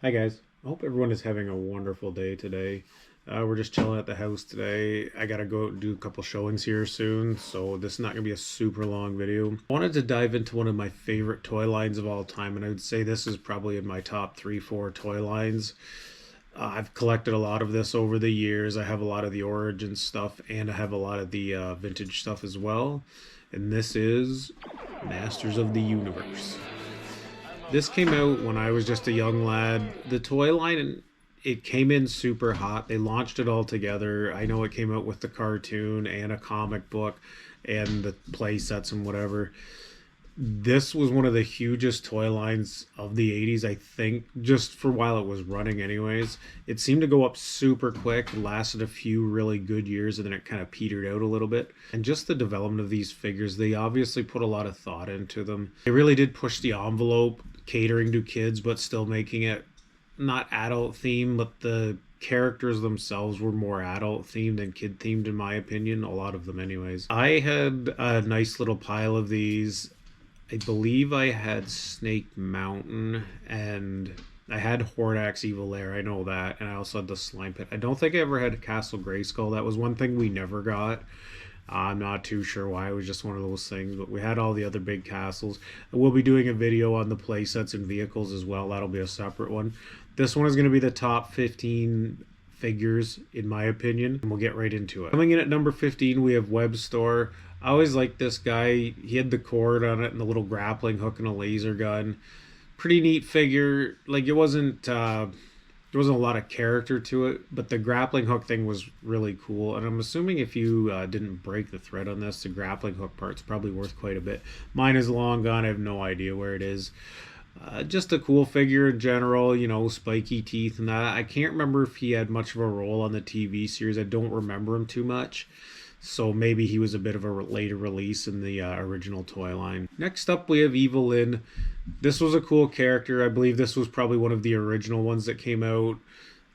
Hi guys. I hope everyone is having a wonderful day today. We're just chilling at the house today. I gotta go do a couple showings here soon, so this is not gonna be a super long video. I wanted to dive into one of my favorite toy lines of all time, and I would say this is probably in my top three, four toy lines. I've collected a lot of this over the years. I have a lot of the origin stuff, and I have a lot of the vintage stuff as well. And this is Masters of the Universe. This came out when I was just a young lad. The toy line, it came in super hot. They launched it all together. I know it came out with the cartoon and a comic book and the play sets and whatever. This was one of the hugest toy lines of the 80s, I think, just for while it was running anyways. It seemed to go up super quick, lasted a few really good years, and then it kind of petered out a little bit. And just the development of these figures, they obviously put a lot of thought into them. They really did push the envelope, catering to kids, but still making it not adult themed, but the characters themselves were more adult themed than kid themed, in my opinion. A lot of them, anyways. I had a nice little pile of these. I believe I had Snake Mountain and I had Hordax Evil Air. I know that. And I also had the Slime Pit. I don't think I ever had Castle Grayskull. That was one thing we never got. I'm not too sure why. It was just one of those things. But we had all the other big castles. We'll be doing a video on the playsets and vehicles as well. That'll be a separate one. This one is going to be the top 15 figures, in my opinion. And we'll get right into it. Coming in at number 15, we have Web Store. I always liked this guy. He had the cord on it and the little grappling hook and a laser gun. Pretty neat figure. Like it wasn't there wasn't a lot of character to it, but the grappling hook thing was really cool. And I'm assuming if you didn't break the thread on this, the grappling hook part's probably worth quite a bit. Mine is long gone. I have no idea where it is. Just a cool figure in general, you know, spiky teeth and that. I can't remember if he had much of a role on the TV series. I don't remember him too much. So maybe he was a bit of a later release in the original toy line. Next up, we have Evelyn. This was a cool character. I believe this was probably one of the original ones that came out.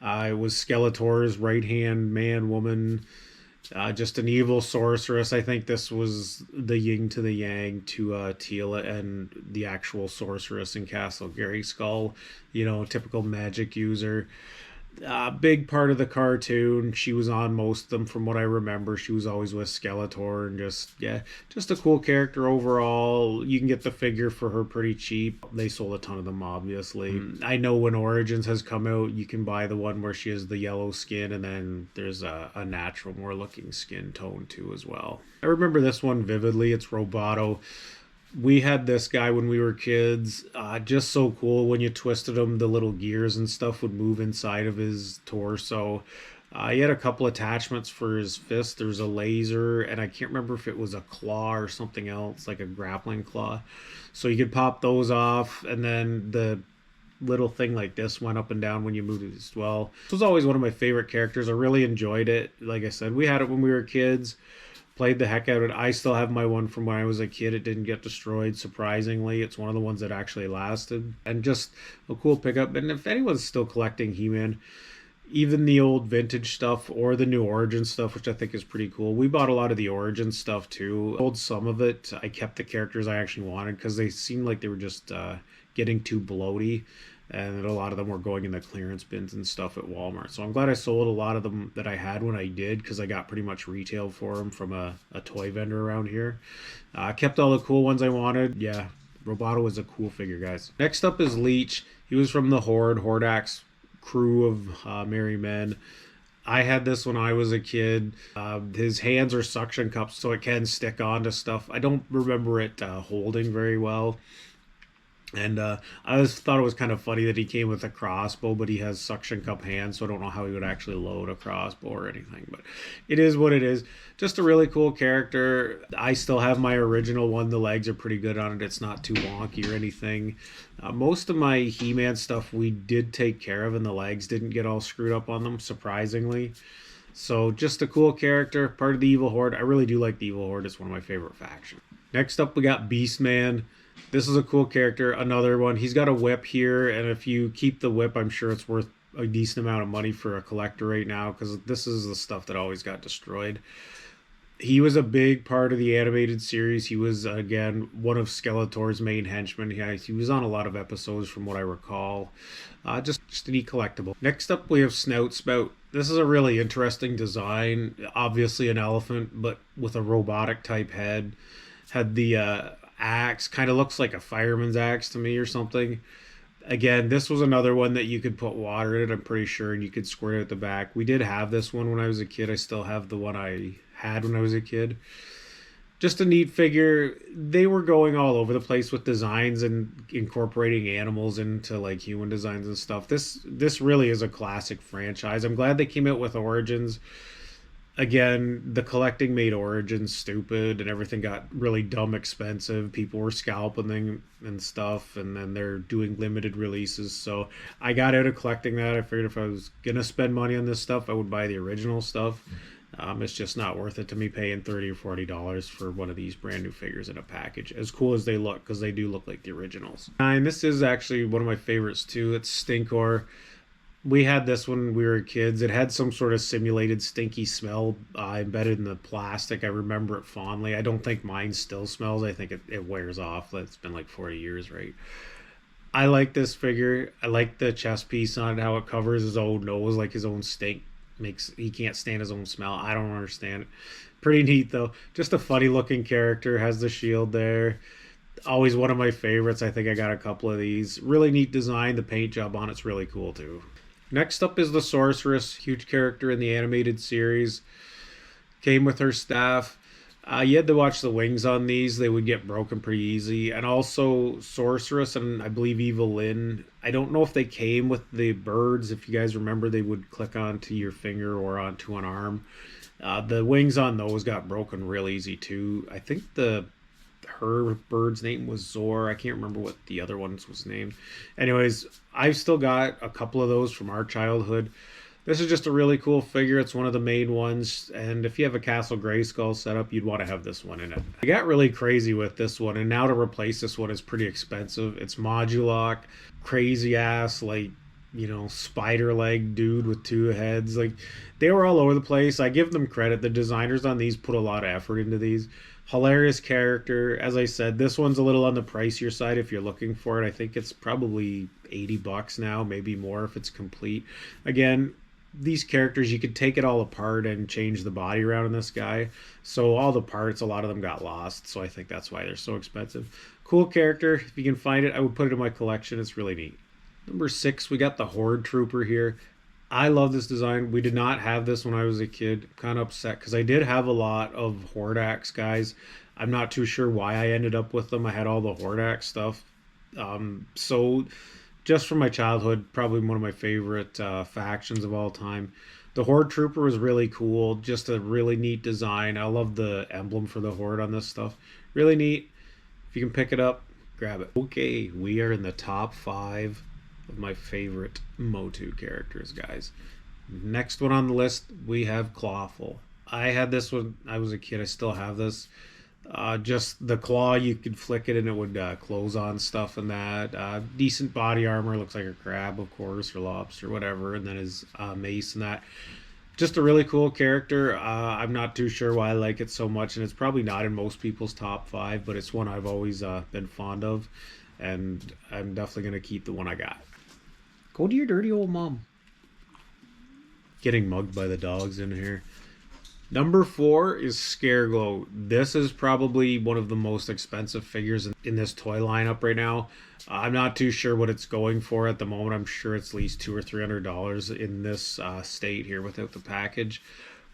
It was Skeletor's right-hand man, woman, just an evil sorceress. I think this was the yin to the yang to Teela and the actual sorceress in Castle Grayskull. You know, typical magic user. Big part of the cartoon. She was on most of them from what I remember. She was always with Skeletor and just a cool character overall. You can get the figure for her pretty cheap. They sold a ton of them, obviously. I know when Origins has come out, you can buy the one where she has the yellow skin and then there's a natural, more looking skin tone too as well. I remember this one vividly. It's Roboto. We had this guy when we were kids. Just so cool. When you twisted him, the little gears and stuff would move inside of his torso. He had a couple attachments for his fist. There's a laser, and I can't remember if it was a claw or something else, like a grappling claw. So you could pop those off, and then the little thing like this went up and down when you moved it as well. This was always one of my favorite characters. I really enjoyed it. Like I said, we had it when we were kids. Played the heck out of it. I still have my one from when I was a kid. It didn't get destroyed, surprisingly. It's one of the ones that actually lasted. And just a cool pickup. And if anyone's still collecting He-Man, even the old vintage stuff or the new Origin stuff, which I think is pretty cool. We bought a lot of the Origin stuff too. Sold some of it. I kept the characters I actually wanted because they seemed like they were just getting too bloaty. And a lot of them were going in the clearance bins and stuff at Walmart. So I'm glad I sold a lot of them that I had when I did, because I got pretty much retail for them from a toy vendor around here. I kept all the cool ones I wanted. Yeah, Roboto is a cool figure, guys. Next up is Leech. He was from the Hordax crew of merry men. I had this when I was a kid. His hands are suction cups, so it can stick onto stuff. I don't remember it holding very well. And I always thought it was kind of funny that he came with a crossbow, but he has suction cup hands, so I don't know how he would actually load a crossbow or anything. But it is what it is. Just a really cool character. I still have my original one. The legs are pretty good on it. It's not too wonky or anything. Most of my He-Man stuff we did take care of, and the legs didn't get all screwed up on them, surprisingly. So just a cool character, part of the Evil Horde. I really do like the Evil Horde. It's one of my favorite factions. Next up, we got Beastman. This is a cool character, another one. He's got a whip here, and if you keep the whip, I'm sure it's worth a decent amount of money for a collector right now, because this is the stuff that always got destroyed. He was a big part of the animated series. He was, again, one of Skeletor's main henchmen. He was on a lot of episodes from what I recall. Just a neat collectible. Next up, we have Snout Spout. This is a really interesting design. Obviously an elephant, but with a robotic type head. Had the axe. Kind of looks like a fireman's axe to me or something. Again, this was another one that you could put water in it, I'm pretty sure, and you could squirt it at the back. We did have this one when I was a kid. I still have the one I had when I was a kid. Just a neat figure. They were going all over the place with designs and incorporating animals into like human designs and stuff. This really is a classic franchise. I'm glad they came out with Origins. Again, the collecting made Origins stupid and everything got really dumb expensive. People were scalping them and stuff, and then they're doing limited releases. So I got out of collecting that. I figured if I was gonna spend money on this stuff, I would buy the original stuff. It's just not worth it to me paying $30 or $40 for one of these brand new figures in a package. As cool as they look, because they do look like the originals. And this is actually one of my favorites too. It's Stinkor. We had this when we were kids. It had some sort of simulated stinky smell embedded in the plastic. I remember it fondly. I don't think mine still smells. I think it wears off. It's been like 40 years, right? I like this figure. I like the chest piece on it, how it covers his own nose, like his own stink. He can't stand his own smell. I don't understand it. Pretty neat though. Just a funny looking character. Has the shield there. Always one of my favorites. I think I got a couple of these. Really neat design. The paint job on it's really cool too. Next up is the Sorceress, huge character in the animated series. Came with her staff. You had to watch the wings on these. They would get broken pretty easy. And also Sorceress and I believe Evil Lyn. I don't know if they came with the birds. If you guys remember, they would click onto your finger or onto an arm. The wings on those got broken real easy too. I think her bird's name was Zor. I can't remember what the other ones was named. Anyways, I've still got a couple of those from our childhood. This is just a really cool figure. It's one of the main ones, and if you have a Castle Grayskull setup, you'd want to have this one in it. I got really crazy with this one, and now to replace this one is pretty expensive. It's Modulok, crazy ass, like, you know, spider leg dude with two heads. Like, they were all over the place. I give them credit. The designers on these put a lot of effort into these. Hilarious character. As I said, this one's a little on the pricier side if you're looking for it. I think it's probably $80 now, maybe more if it's complete. Again, these characters, you could take it all apart and change the body around in this guy. So all the parts, a lot of them got lost. So I think that's why they're so expensive. Cool character. If you can find it, I would put it in my collection. It's really neat. Number 6, we got the Horde Trooper here. I love this design. We did not have this when I was a kid. I'm kind of upset because I did have a lot of Hordax guys. I'm not too sure why I ended up with them. I had all the Hordax stuff. So just from my childhood, probably one of my favorite factions of all time. The Horde Trooper was really cool. Just a really neat design. I love the emblem for the Horde on this stuff. Really neat. If you can pick it up, grab it. Okay, we are in the top 5 of my favorite Motu characters, guys. Next one on the list, we have Clawful. I had this when I was a kid. I still have this. Just the claw, you could flick it and it would close on stuff and that. Decent body armor, looks like a crab, of course, or lobster, whatever. And then his mace and that. Just a really cool character. I'm not too sure why I like it so much, and it's probably not in most people's top 5, but it's one I've always been fond of, and I'm definitely going to keep the one I got. Go to your dirty old mom. Getting mugged by the dogs in here. Number 4 is Scareglow. This is probably one of the most expensive figures in this toy lineup right now. I'm not too sure what it's going for at the moment. I'm sure it's at least $200 or $300 in this state here without the package.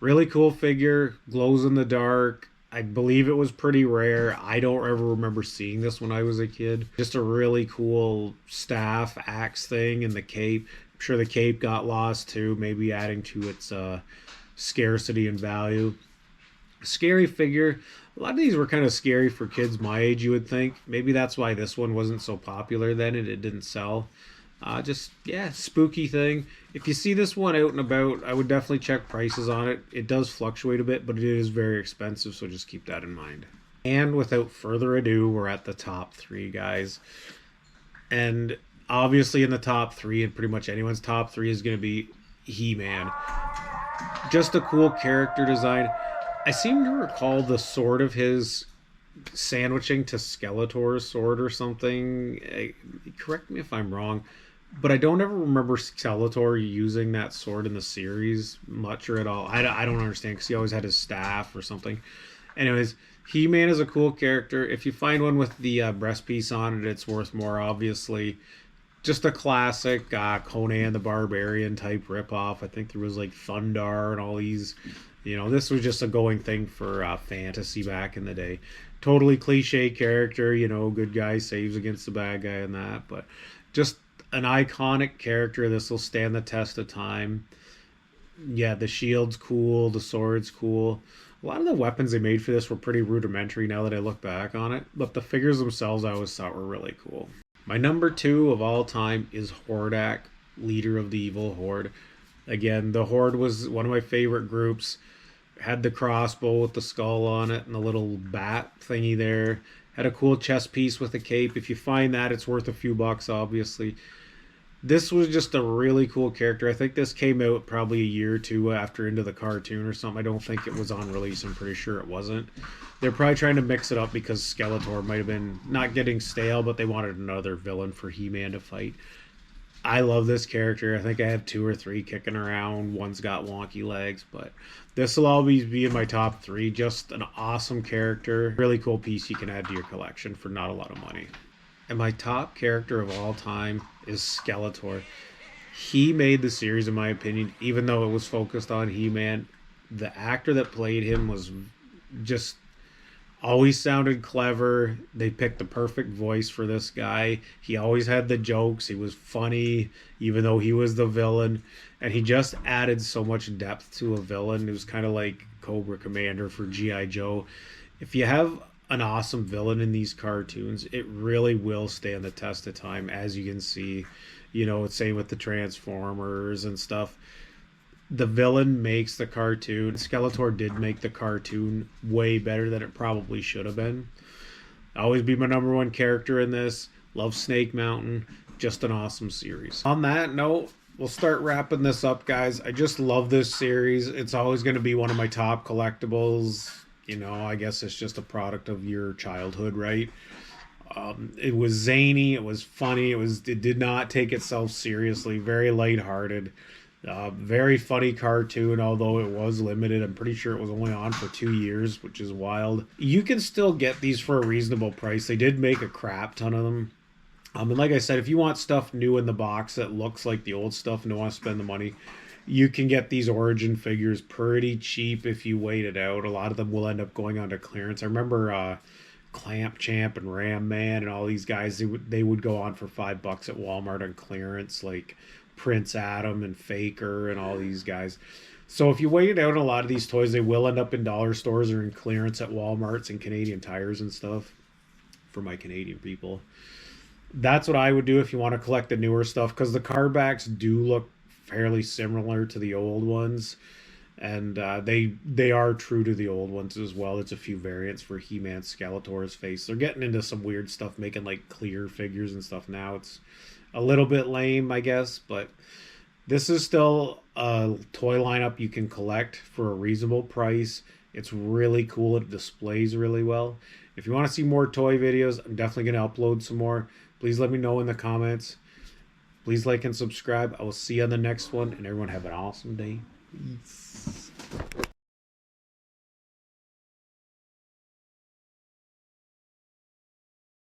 Really cool figure. Glows in the dark. I believe it was pretty rare. I don't ever remember seeing this when I was a kid. Just a really cool staff axe thing and the cape. I'm sure the cape got lost too, maybe adding to its scarcity and value. Scary figure. A lot of these were kind of scary for kids my age, you would think. Maybe that's why this one wasn't so popular then and it didn't sell. Spooky thing. If you see this one out and about, I would definitely check prices on it. It does fluctuate a bit, but it is very expensive, so just keep that in mind. And without further ado, we're at the top 3, guys. And obviously in the top 3, and pretty much anyone's top 3, is going to be He-Man. Just a cool character design. I seem to recall the sword of his sandwiching to Skeletor's sword or something. Correct me if I'm wrong, but I don't ever remember Skeletor using that sword in the series much or at all. I don't understand because he always had his staff or something. Anyways, He-Man is a cool character. If you find one with the breast piece on it, it's worth more, obviously. Just a classic Conan the Barbarian type ripoff. I think there was like Thundar and all these. This was just a going thing for fantasy back in the day. Totally cliche character, good guy saves against the bad guy and that, but just an iconic character. This will stand the test of time. Yeah, the shield's cool, the sword's cool. A lot of the weapons they made for this were pretty rudimentary now that I look back on it, but the figures themselves I always thought were really cool. My number two of all time is Hordak, leader of the evil Horde. Again, the Horde was one of my favorite groups. Had the crossbow with the skull on it and the little bat thingy there. Had a cool chest piece with a cape. If you find that, it's worth a few bucks, obviously. This was just a really cool character. I think this came out probably a year or two after Into the Cartoon or something. I don't think it was on release. I'm pretty sure it wasn't. They're probably trying to mix it up because Skeletor might have been not getting stale, but they wanted another villain for He-Man to fight. I love this character. I think I have 2 or 3 kicking around. One's got wonky legs, but this will always be in my top 3. Just an awesome character. Really cool piece you can add to your collection for not a lot of money. And my top character of all time is Skeletor. He made the series, in my opinion, even though it was focused on He-Man. The actor that played him was just always sounded clever. They picked the perfect voice for this guy. He always had the jokes. He was funny, even though he was the villain. And he just added so much depth to a villain. It was kind of like Cobra Commander for G.I. Joe. If you have an awesome villain in these cartoons, it really will stand the test of time, as you can see. It's same with the Transformers and stuff. The villain makes the cartoon. Skeletor did make the cartoon way better than it probably should have been. Always be my number one character in this. Love Snake Mountain. Just an awesome series. On that note, we'll start wrapping this up, guys. I just love this series. It's always going to be one of my top collectibles. I guess it's just a product of your childhood, right? It was zany. It was funny. It did not take itself seriously. Very lighthearted. Very funny cartoon, although it was limited. I'm pretty sure it was only on for 2 years, which is wild. You can still get these for a reasonable price. They did make a crap ton of them. And like I said, if you want stuff new in the box that looks like the old stuff and don't want to spend the money, you can get these Origin figures pretty cheap if you wait it out. A lot of them will end up going onto clearance. I remember Clamp Champ and Ram Man and all these guys, they would go on for $5 at Walmart on clearance, like Prince Adam and Faker and all these guys. So if you wait it out, a lot of these toys, they will end up in dollar stores or in clearance at Walmarts and Canadian Tires and stuff for my Canadian people. That's what I would do if you want to collect the newer stuff, because the card backs do look fairly similar to the old ones, and they are true to the old ones as well. It's a few variants for He-Man, Skeletor's face. They're getting into some weird stuff, making like clear figures and stuff now. It's a little bit lame, I guess, but this is still a toy lineup you can collect for a reasonable price. It's really cool. It displays really well. If you want to see more toy videos, I'm definitely going to upload some more. Please let me know in the comments. Please like and subscribe. I will see you on the next one, and everyone have an awesome day. Peace.